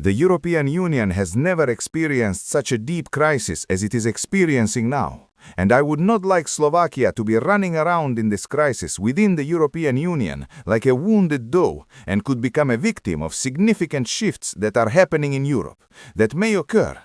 The European Union has never experienced such a deep crisis as it is experiencing now, and I would not like Slovakia to be running around in this crisis within the European Union like a wounded doe and could become a victim of significant shifts that are happening in Europe, that may occur.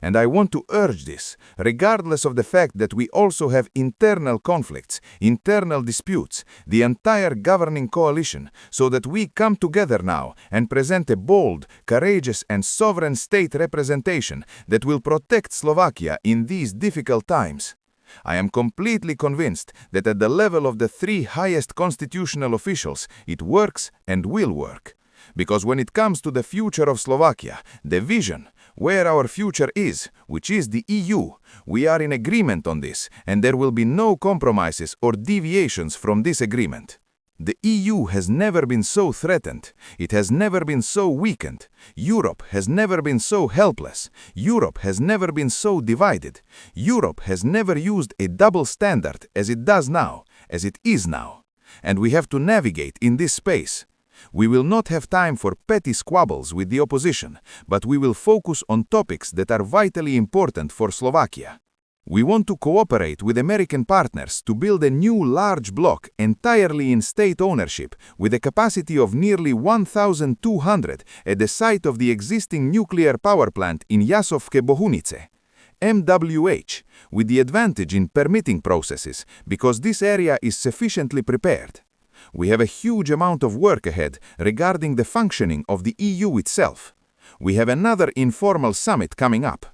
And I want to urge this, regardless of the fact that we also have internal conflicts, internal disputes, the entire governing coalition, so that we come together now and present a bold, courageous and sovereign state representation that will protect Slovakia in these difficult times. I am completely convinced that at the level of the three highest constitutional officials, it works and will work. Because when it comes to the future of Slovakia, the vision, where our future is, which is the EU, we are in agreement on this, and there will be no compromises or deviations from this agreement. The EU has never been so threatened. It has never been so weakened. Europe has never been so helpless. Europe has never been so divided. Europe has never used a double standard as it does now, as it is now. And we have to navigate in this space. We will not have time for petty squabbles with the opposition, but we will focus on topics that are vitally important for Slovakia. We want to cooperate with American partners to build a new large bloc entirely in state ownership with a capacity of nearly 1,200 at the site of the existing nuclear power plant in Jasovke-Bohunice. MWH, with the advantage in permitting processes, because this area is sufficiently prepared. We have a huge amount of work ahead regarding the functioning of the EU itself. We have another informal summit coming up.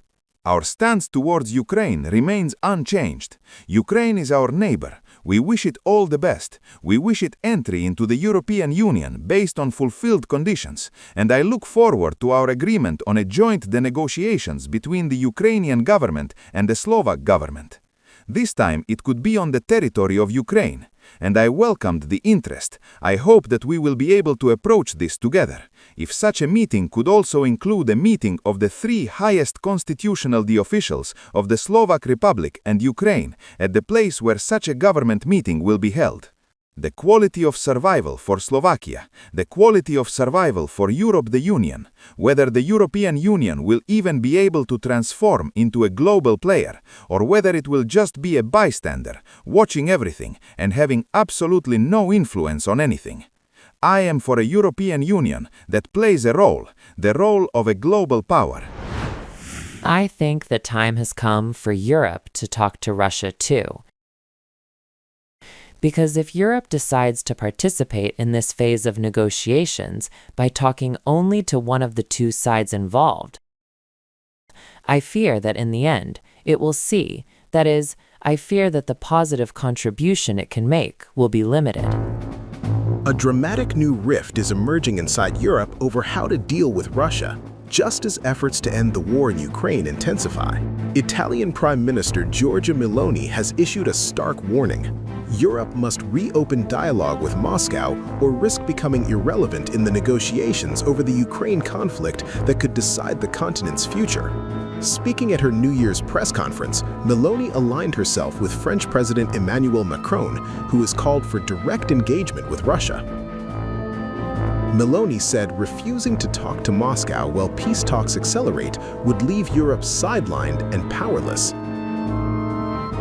Our stance towards Ukraine remains unchanged. Ukraine is our neighbor. We wish it all the best. We wish it entry into the European Union based on fulfilled conditions, and I look forward to our agreement on a joint negotiations between the Ukrainian government and the Slovak government. This time it could be on the territory of Ukraine, and I welcomed the interest. I hope that we will be able to approach this together. If such a meeting could also include a meeting of the three highest constitutional officials of the Slovak Republic and Ukraine at the place where such a government meeting will be held. The quality of survival for Slovakia, the quality of survival for Europe the Union, whether the European Union will even be able to transform into a global player, or whether it will just be a bystander, watching everything and having absolutely no influence on anything. I am for a European Union that plays a role, the role of a global power. I think the time has come for Europe to talk to Russia too. Because if Europe decides to participate in this phase of negotiations by talking only to one of the two sides involved, I fear that in the end, it will see, that is, I fear that the positive contribution it can make will be limited. A dramatic new rift is emerging inside Europe over how to deal with Russia, just as efforts to end the war in Ukraine intensify. Italian Prime Minister Giorgia Meloni has issued a stark warning. Europe must reopen dialogue with Moscow or risk becoming irrelevant in the negotiations over the Ukraine conflict that could decide the continent's future. Speaking at her New Year's press conference, Meloni aligned herself with French President Emmanuel Macron, who has called for direct engagement with Russia. Meloni said refusing to talk to Moscow while peace talks accelerate would leave Europe sidelined and powerless.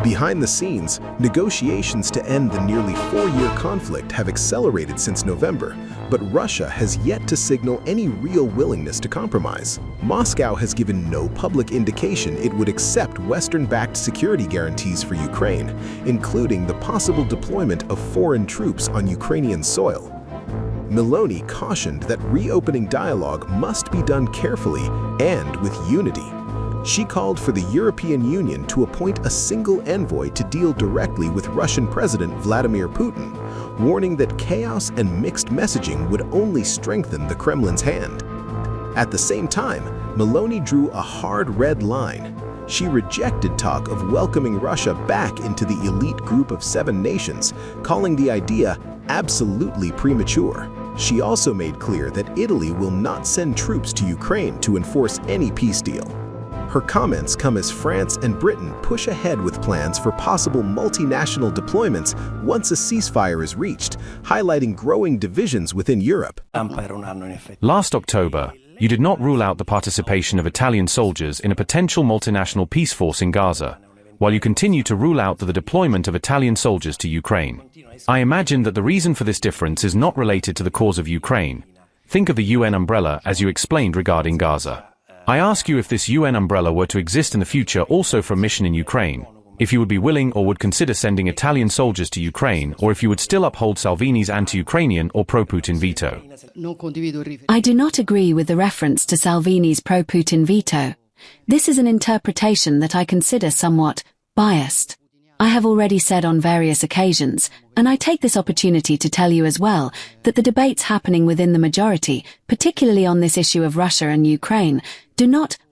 Behind the scenes, negotiations to end the nearly 4-year conflict have accelerated since November, but Russia has yet to signal any real willingness to compromise. Moscow has given no public indication it would accept Western-backed security guarantees for Ukraine, including the possible deployment of foreign troops on Ukrainian soil. Meloni cautioned that reopening dialogue must be done carefully and with unity. She called for the European Union to appoint a single envoy to deal directly with Russian President Vladimir Putin, warning that chaos and mixed messaging would only strengthen the Kremlin's hand. At the same time, Meloni drew a hard red line. She rejected talk of welcoming Russia back into the elite group of 7 nations, calling the idea absolutely premature. She also made clear that Italy will not send troops to Ukraine to enforce any peace deal. Her comments come as France and Britain push ahead with plans for possible multinational deployments once a ceasefire is reached, highlighting growing divisions within Europe. Last October, You did not rule out the participation of Italian soldiers in a potential multinational peace force in Gaza, while you continue to rule out the deployment of Italian soldiers to Ukraine. I imagine that the reason for this difference is not related to the cause of Ukraine. Think of the UN umbrella as you explained regarding Gaza. I ask you if this UN umbrella were to exist in the future also for a mission in Ukraine, if you would be willing or would consider sending Italian soldiers to Ukraine, or if you would still uphold Salvini's anti-Ukrainian or pro-Putin veto. I do not agree with the reference to Salvini's pro-Putin veto. This is an interpretation that I consider somewhat biased. I have already said on various occasions, and I take this opportunity to tell you as well, that the debates happening within the majority, particularly on this issue of Russia and Ukraine,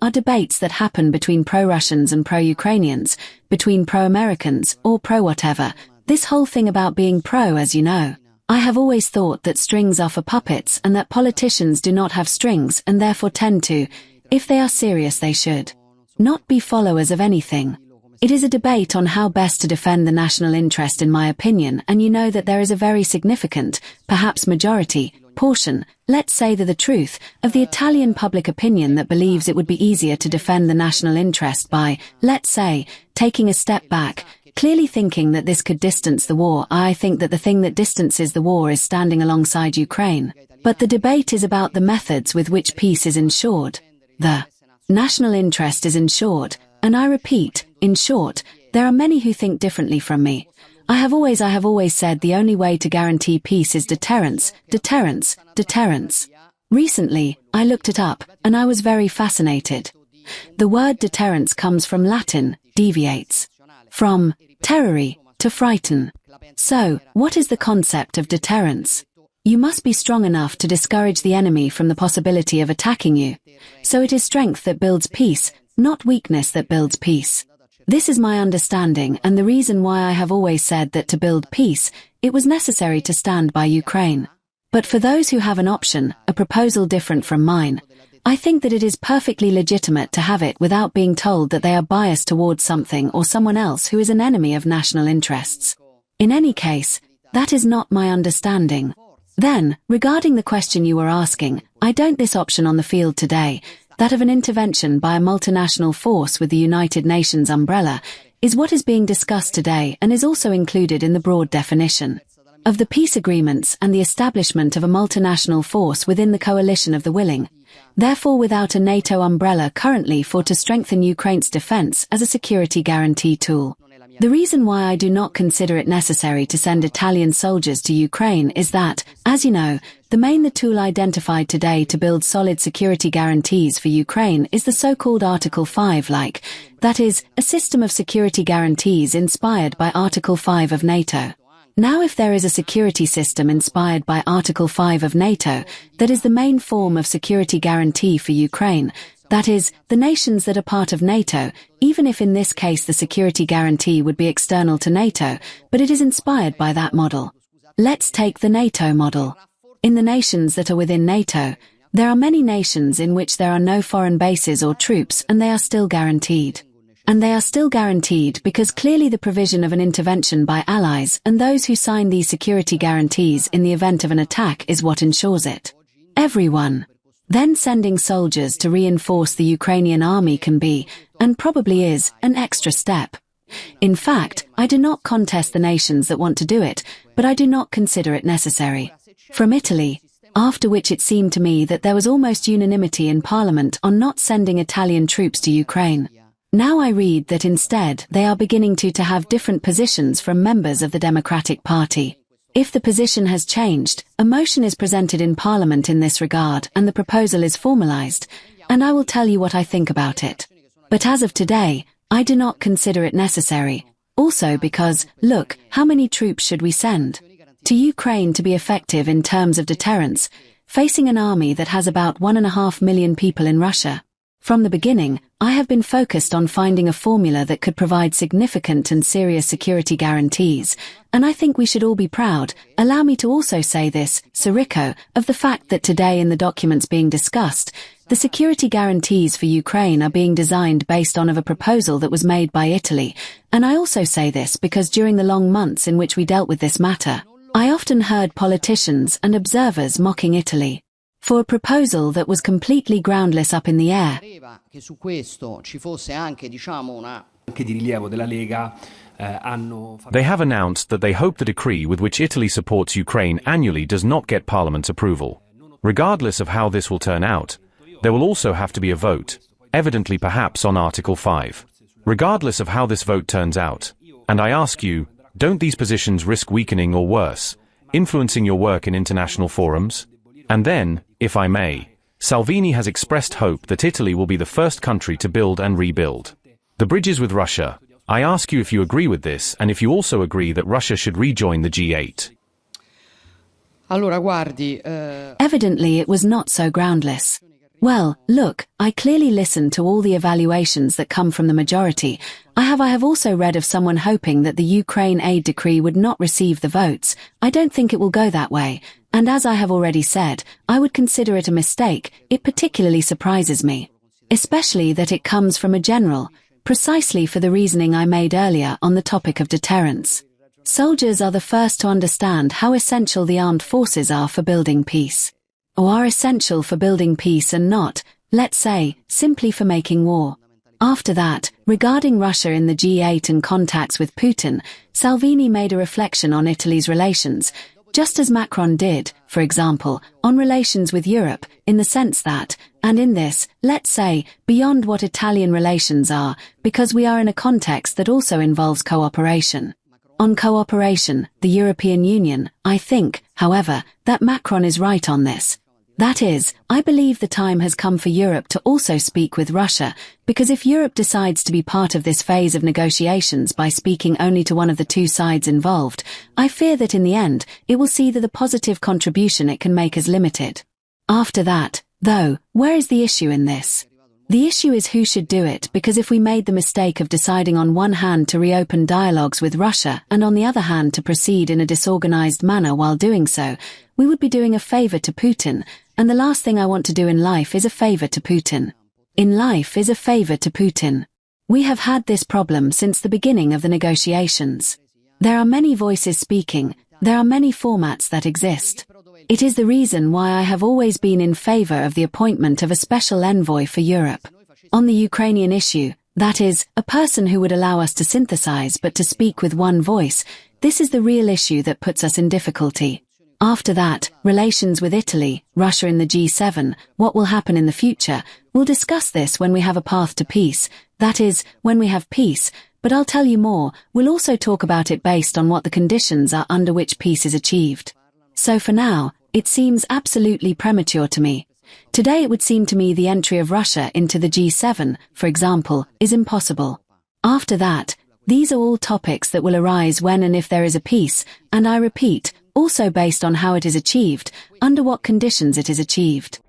are debates that happen between pro-Russians and pro-Ukrainians, between pro-Americans or pro-whatever. This whole thing about being pro, as you know. I have always thought that strings are for puppets and that politicians do not have strings and therefore tend to, if they are serious they should, not be followers of anything. It is a debate on how best to defend the national interest in my opinion, and you know that there is a very significant, perhaps majority, portion, let's say the truth, of the Italian public opinion that believes it would be easier to defend the national interest by, let's say, taking a step back, clearly thinking that this could distance the war. I think that the thing that distances the war is standing alongside Ukraine. But the debate is about the methods with which peace is ensured. The national interest is ensured, and I repeat, in short, there are many who think differently from me. I have always said the only way to guarantee peace is deterrence, deterrence, deterrence. Recently, I looked it up, and I was very fascinated. The word deterrence comes from Latin, deviates from terrori, to frighten. So, what is the concept of deterrence? You must be strong enough to discourage the enemy from the possibility of attacking you. So it is strength that builds peace, not weakness that builds peace. This is my understanding and the reason why I have always said that to build peace, it was necessary to stand by Ukraine. But for those who have an option, a proposal different from mine, I think that it is perfectly legitimate to have it without being told that they are biased towards something or someone else who is an enemy of national interests. In any case, that is not my understanding. Then, regarding the question you were asking, I don't this option on the field today, that of an intervention by a multinational force with the United Nations umbrella, is what is being discussed today and is also included in the broad definition of the peace agreements and the establishment of a multinational force within the coalition of the willing, therefore without a NATO umbrella currently to strengthen Ukraine's defense as a security guarantee tool. The reason why I do not consider it necessary to send Italian soldiers to Ukraine is that, as you know, the tool identified today to build solid security guarantees for Ukraine is the so-called Article 5 that is, a system of security guarantees inspired by Article 5 of NATO. Now if there is a security system inspired by Article 5 of NATO, that is the main form of security guarantee for Ukraine, that is, the nations that are part of NATO, even if in this case the security guarantee would be external to NATO, but it is inspired by that model. Let's take the NATO model. In the nations that are within NATO, there are many nations in which there are no foreign bases or troops and they are still guaranteed. And they are still guaranteed because clearly the provision of an intervention by allies and those who sign these security guarantees in the event of an attack is what ensures it. Everyone. Then sending soldiers to reinforce the Ukrainian army can be, and probably is, an extra step. In fact, I do not contest the nations that want to do it, but I do not consider it necessary. From Italy, after which it seemed to me that there was almost unanimity in Parliament on not sending Italian troops to Ukraine. Now I read that instead they are beginning to have different positions from members of the Democratic Party. If the position has changed, a motion is presented in Parliament in this regard and the proposal is formalized, and I will tell you what I think about it. But as of today, I do not consider it necessary. Also because, look, how many troops should we send to Ukraine to be effective in terms of deterrence, facing an army that has about 1.5 million people in Russia? From the beginning, I have been focused on finding a formula that could provide significant and serious security guarantees, and I think we should all be proud, allow me to also say this, Sirico, of the fact that today in the documents being discussed, the security guarantees for Ukraine are being designed based on a proposal that was made by Italy, and I also say this because during the long months in which we dealt with this matter, I often heard politicians and observers mocking Italy For a proposal that was completely groundless up in the air. Che su questo ci fosse anche, diciamo, anche di rilievo della Lega hanno They have announced that they hope the decree with which Italy supports Ukraine annually does not get Parliament's approval. Regardless of how this will turn out, there will also have to be a vote, evidently perhaps on Article 5. Regardless of how this vote turns out, and I ask you, don't these positions risk weakening or worse, influencing your work in international forums? And then, if I may, Salvini has expressed hope that Italy will be the first country to build and rebuild the bridges with Russia. I ask you if you agree with this and if you also agree that Russia should rejoin the G8. Allora, guardi, Evidently it was not so groundless. Well, look, I clearly listened to all the evaluations that come from the majority. I have also read of someone hoping that the Ukraine aid decree would not receive the votes. I don't think it will go that way. And as I have already said, I would consider it a mistake. It particularly surprises me. Especially that it comes from a general, precisely for the reasoning I made earlier on the topic of deterrence. Soldiers are the first to understand how essential the armed forces are for building peace. Or are essential for building peace and not, let's say, simply for making war. After that, regarding Russia in the G8 and contacts with Putin, Salvini made a reflection on Italy's relations, just as Macron did, for example, on relations with Europe, in the sense that, and in this, let's say, beyond what Italian relations are, because we are in a context that also involves cooperation. On cooperation, the European Union, I think, however, that Macron is right on this. That is, I believe the time has come for Europe to also speak with Russia, because if Europe decides to be part of this phase of negotiations by speaking only to one of the two sides involved, I fear that in the end, it will see that the positive contribution it can make is limited. After that, though, where is the issue in this? The issue is who should do it, because if we made the mistake of deciding on one hand to reopen dialogues with Russia and on the other hand to proceed in a disorganized manner while doing so, we would be doing a favor to Putin, and the last thing I want to do in life is a favor to Putin. In life is a favor to Putin. We have had this problem since the beginning of the negotiations. There are many voices speaking, there are many formats that exist. It is the reason why I have always been in favor of the appointment of a special envoy for Europe. On the Ukrainian issue, that is, a person who would allow us to synthesize but to speak with one voice, this is the real issue that puts us in difficulty. After that, relations with Italy, Russia in the G7, what will happen in the future, we'll discuss this when we have a path to peace, that is, when we have peace, but I'll tell you more, we'll also talk about it based on what the conditions are under which peace is achieved. So for now, it seems absolutely premature to me. Today it would seem to me the entry of Russia into the G7, for example, is impossible. After that, these are all topics that will arise when and if there is a peace, and I repeat, also based on how it is achieved, under what conditions it is achieved.